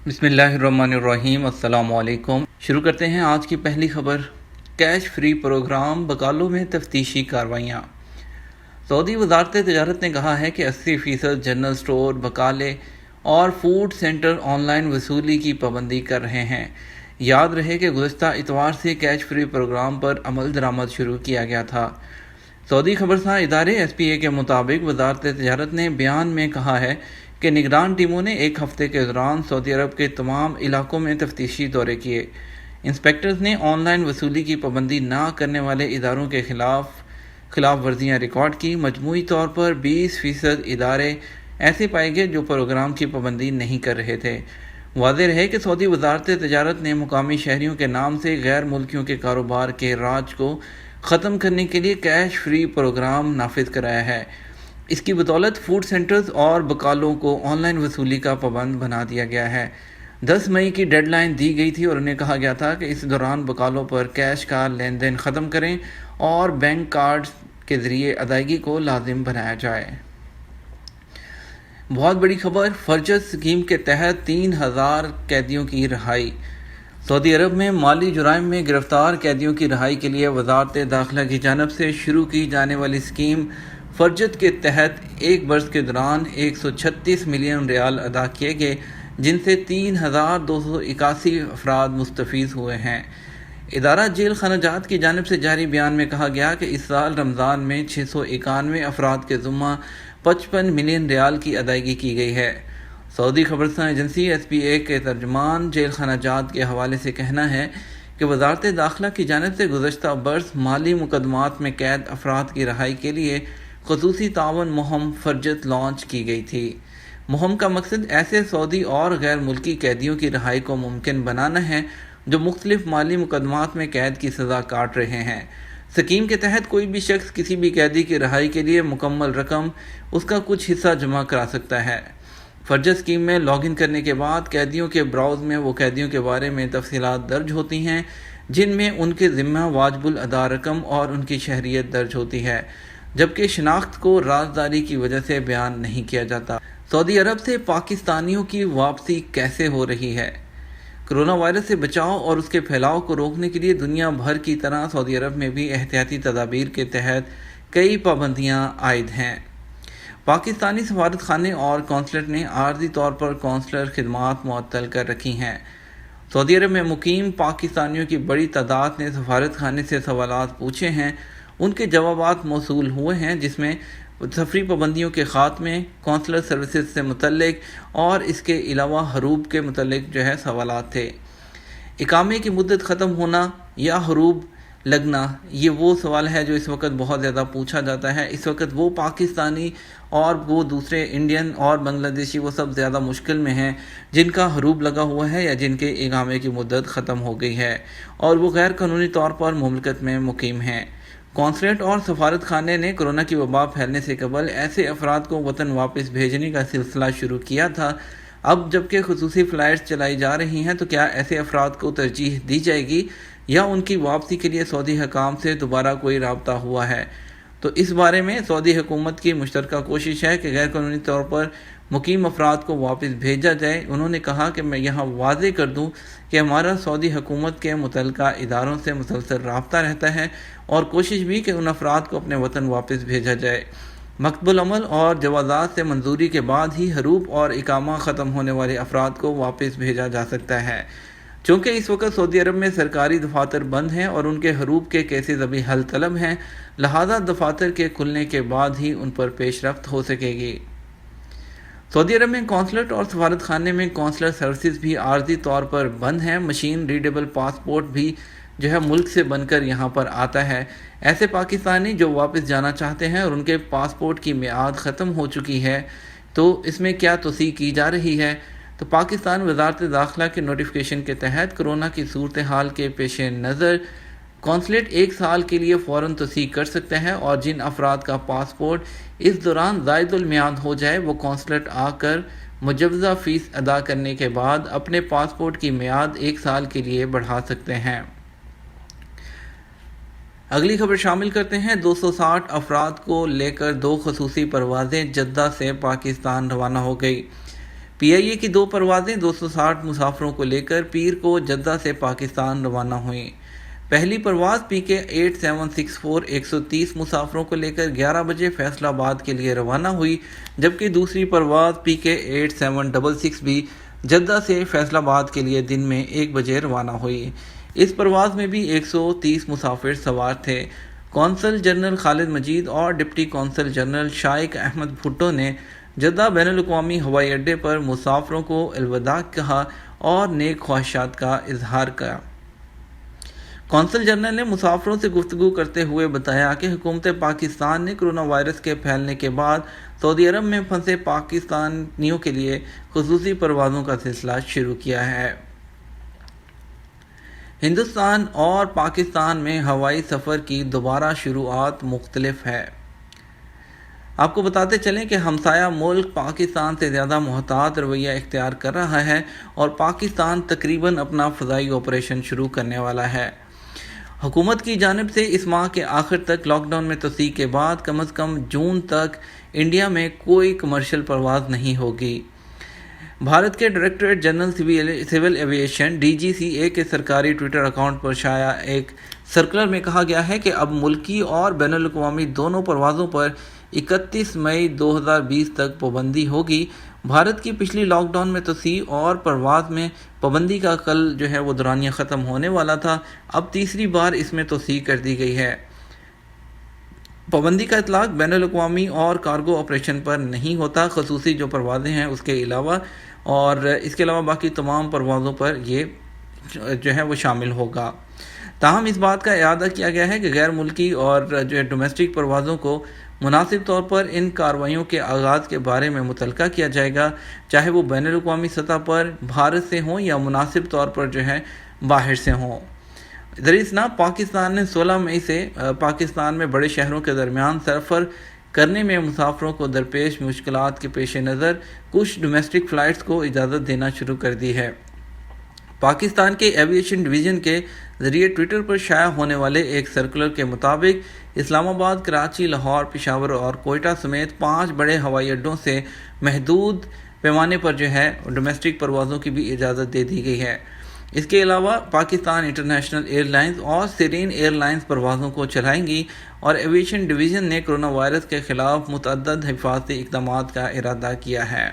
بسم اللہ الرحمن الرحیم۔ السلام علیکم۔ شروع کرتے ہیں آج کی پہلی خبر۔ کیش فری پروگرام بقالوں میں تفتیشی کارروائیاں۔ سعودی وزارت تجارت نے کہا ہے کہ 80% جنرل سٹور، بقالے اور فوڈ سینٹر آن لائن وصولی کی پابندی کر رہے ہیں۔ یاد رہے کہ گزشتہ اتوار سے کیش فری پروگرام پر عمل درآمد شروع کیا گیا تھا۔ سعودی خبرساں ادارے SPA کے مطابق وزارت تجارت نے بیان میں کہا ہے کہ نگران ٹیموں نے ایک ہفتے کے دوران سعودی عرب کے تمام علاقوں میں تفتیشی دورے کیے۔ انسپیکٹرز نے آن لائن وصولی کی پابندی نہ کرنے والے اداروں کے خلاف ورزیاں ریکارڈ کی۔ مجموعی طور پر 20% ادارے ایسے پائے گئے جو پروگرام کی پابندی نہیں کر رہے تھے۔ واضح رہے کہ سعودی وزارت تجارت نے مقامی شہریوں کے نام سے غیر ملکیوں کے کاروبار کے راج کو ختم کرنے کے لیے کیش فری پروگرام نافذ کرایا ہے۔ اس کی بدولت فوڈ سینٹرز اور بقالوں کو آن لائن وصولی کا پابند بنا دیا گیا ہے۔ 10 مئی کی ڈیڈ لائن دی گئی تھی اور انہیں کہا گیا تھا کہ اس دوران بقالوں پر کیش کا لین دین ختم کریں اور بینک کارڈ کے ذریعے ادائیگی کو لازم بنایا جائے۔ بہت بڑی خبر۔ فرجت اسکیم کے تحت 3000 قیدیوں کی رہائی۔ سعودی عرب میں مالی جرائم میں گرفتار قیدیوں کی رہائی کے لیے وزارت داخلہ کی جانب سے شروع کی جانے والی اسکیم فرجت کے تحت ایک برس کے دوران 136 ملین ریال ادا کیے گئے، جن سے 3281 افراد مستفید ہوئے ہیں۔ ادارہ جیل خانہ جات کی جانب سے جاری بیان میں کہا گیا کہ اس سال رمضان میں 691 افراد کے ذمہ 55 ملین ریال کی ادائیگی کی گئی ہے۔ سعودی خبرساں ایجنسی SPA کے ترجمان جیل خانہ جات کے حوالے سے کہنا ہے کہ وزارت داخلہ کی جانب سے گزشتہ برس مالی مقدمات میں قید افراد کی رہائی کے لیے خصوصی تعاون مہم فرجت لانچ کی گئی تھی۔ مہم کا مقصد ایسے سعودی اور غیر ملکی قیدیوں کی رہائی کو ممکن بنانا ہے جو مختلف مالی مقدمات میں قید کی سزا کاٹ رہے ہیں۔ اسکیم کے تحت کوئی بھی شخص کسی بھی قیدی کی رہائی کے لیے مکمل رقم اس کا کچھ حصہ جمع کرا سکتا ہے۔ فرجت اسکیم میں لاگ ان کرنے کے بعد قیدیوں کے براؤز میں وہ قیدیوں کے بارے میں تفصیلات درج ہوتی ہیں جن میں ان کے ذمہ واجب الادا رقم اور ان کی شہریت درج ہوتی ہے، جبکہ شناخت کو رازداری کی وجہ سے بیان نہیں کیا جاتا۔ سعودی عرب سے پاکستانیوں کی واپسی کیسے ہو رہی ہے؟ کرونا وائرس سے بچاؤ اور اس کے پھیلاؤ کو روکنے کے لیے دنیا بھر کی طرح سعودی عرب میں بھی احتیاطی تدابیر کے تحت کئی پابندیاں عائد ہیں۔ پاکستانی سفارت خانے اور قونصلیٹ نے عارضی طور پر قونصلر خدمات معطل کر رکھی ہیں۔ سعودی عرب میں مقیم پاکستانیوں کی بڑی تعداد نے سفارت خانے سے سوالات پوچھے ہیں، ان کے جوابات موصول ہوئے ہیں، جس میں سفری پابندیوں کے خاتمے، قونصلر سروسز سے متعلق اور اس کے علاوہ حروب کے متعلق سوالات تھے۔ اقامے کی مدت ختم ہونا یا حروب لگنا، یہ وہ سوال ہے جو اس وقت بہت زیادہ پوچھا جاتا ہے۔ اس وقت وہ پاکستانی اور وہ دوسرے انڈین اور بنگلہ دیشی وہ سب زیادہ مشکل میں ہیں جن کا حروب لگا ہوا ہے یا جن کے اقامے کی مدت ختم ہو گئی ہے اور وہ غیر قانونی طور پر مملکت میں مقیم ہیں۔ قونصلیٹ اور سفارت خانے نے کورونا کی وبا پھیلنے سے قبل ایسے افراد کو وطن واپس بھیجنے کا سلسلہ شروع کیا تھا۔ اب جبکہ خصوصی فلائٹس چلائی جا رہی ہیں تو کیا ایسے افراد کو ترجیح دی جائے گی یا ان کی واپسی کے لیے سعودی حکام سے دوبارہ کوئی رابطہ ہوا ہے؟ تو اس بارے میں سعودی حکومت کی مشترکہ کوشش ہے کہ غیر قانونی طور پر مقیم افراد کو واپس بھیجا جائے۔ انہوں نے کہا کہ میں یہاں واضح کر دوں کہ ہمارا سعودی حکومت کے متعلقہ اداروں سے مسلسل رابطہ رہتا ہے اور کوشش بھی کہ ان افراد کو اپنے وطن واپس بھیجا جائے۔ مکتوب العمل اور جوازات سے منظوری کے بعد ہی حروب اور اقامہ ختم ہونے والے افراد کو واپس بھیجا جا سکتا ہے۔ چونکہ اس وقت سعودی عرب میں سرکاری دفاتر بند ہیں اور ان کے حروب کے کیسز ابھی حل طلب ہیں، لہذا دفاتر کے کھلنے کے بعد ہی ان پر پیش رفت ہو سکے گی۔ سعودی عرب میں قونصلیٹ اور سفارت خانے میں قونصلر سروسز بھی عارضی طور پر بند ہیں۔ مشین ریڈیبل پاسپورٹ بھی ملک سے بن کر یہاں پر آتا ہے۔ ایسے پاکستانی جو واپس جانا چاہتے ہیں اور ان کے پاسپورٹ کی میعاد ختم ہو چکی ہے تو اس میں کیا توسیع کی جا رہی ہے؟ تو پاکستان وزارت داخلہ کے نوٹیفیکیشن کے تحت کورونا کی صورتحال کے پیش نظر قونصلیٹ 1 سال کے لیے فوراً توسیع کر سکتے ہیں اور جن افراد کا پاسپورٹ اس دوران زائد المیعاد ہو جائے وہ قونصلیٹ آ کر مجوزہ فیس ادا کرنے کے بعد اپنے پاسپورٹ کی میعاد 1 سال کے لیے بڑھا سکتے ہیں۔ اگلی خبر شامل کرتے ہیں۔ 260 افراد کو لے کر 2 خصوصی پروازیں جدہ سے پاکستان روانہ ہو گئی۔ PIA کی 2 پروازیں 260 مسافروں کو لے کر پیر کو جدہ سے پاکستان روانہ ہوئیں۔ پہلی پرواز PK 8764 130 مسافروں کو لے کر 11 بجے فیصل آباد کے لیے روانہ ہوئی، جبکہ دوسری پرواز PK 8766 بھی جدہ سے فیصل آباد کے لیے دن میں 1 بجے روانہ ہوئی۔ اس پرواز میں بھی 130 مسافر سوار تھے۔ قونصل جنرل خالد مجید اور ڈپٹی قونصل جنرل شائق احمد بھٹو نے جدہ بین الاقوامی ہوائی اڈے پر مسافروں کو الوداع کہا اور نیک خواہشات کا اظہار کیا۔ قونصل جنرل نے مسافروں سے گفتگو کرتے ہوئے بتایا کہ حکومت پاکستان نے کرونا وائرس کے پھیلنے کے بعد سعودی عرب میں پھنسے پاکستانیوں کے لیے خصوصی پروازوں کا سلسلہ شروع کیا ہے۔ ہندوستان اور پاکستان میں ہوائی سفر کی دوبارہ شروعات مختلف ہے۔ آپ کو بتاتے چلیں کہ ہمسایہ ملک پاکستان سے زیادہ محتاط رویہ اختیار کر رہا ہے اور پاکستان تقریباً اپنا فضائی آپریشن شروع کرنے والا ہے۔ حکومت کی جانب سے اس ماہ کے آخر تک لاک ڈاؤن میں توسیع کے بعد کم از کم جون تک انڈیا میں کوئی کمرشل پرواز نہیں ہوگی۔ بھارت کے directorate general civil aviation DGCA کے سرکاری ٹویٹر اکاؤنٹ پر شائع ایک سرکلر میں کہا گیا ہے کہ اب ملکی اور بین الاقوامی دونوں پروازوں پر 31 مئی 2020 تک پابندی ہوگی۔ بھارت کی پچھلی لاک ڈاؤن میں توسیع اور پرواز میں پابندی کا کل وہ دورانیہ ختم ہونے والا تھا، اب تیسری بار اس میں توسیع کر دی گئی ہے۔ پابندی کا اطلاق بین الاقوامی اور کارگو آپریشن پر نہیں ہوتا، خصوصی جو پروازیں ہیں اس کے علاوہ، اور اس کے علاوہ باقی تمام پروازوں پر یہ وہ شامل ہوگا۔ تاہم اس بات کا اعادہ کیا گیا ہے کہ غیر ملکی اور ڈومیسٹک پروازوں کو مناسب طور پر ان کارروائیوں کے آغاز کے بارے میں متعلقہ کیا جائے گا، چاہے وہ بین الاقوامی سطح پر بھارت سے ہوں یا مناسب طور پر باہر سے ہوں۔ دراصل پاکستان نے 16 مئی سے پاکستان میں بڑے شہروں کے درمیان سفر کرنے میں مسافروں کو درپیش مشکلات کے پیش نظر کچھ ڈومیسٹک فلائٹس کو اجازت دینا شروع کر دی ہے۔ پاکستان کے ایویشن ڈویژن کے ذریعے ٹویٹر پر شائع ہونے والے ایک سرکلر کے مطابق اسلام آباد، کراچی، لاہور، پشاور اور کوئٹہ سمیت 5 بڑے ہوائی اڈوں سے محدود پیمانے پر ڈومیسٹک پروازوں کی بھی اجازت دے دی گئی ہے۔ اس کے علاوہ پاکستان انٹرنیشنل ایئر لائنز اور سیرین ایئر لائنز پروازوں کو چلائیں گی، اور ایویشن ڈویژن نے کرونا وائرس کے خلاف متعدد حفاظتی اقدامات کا ارادہ کیا ہے۔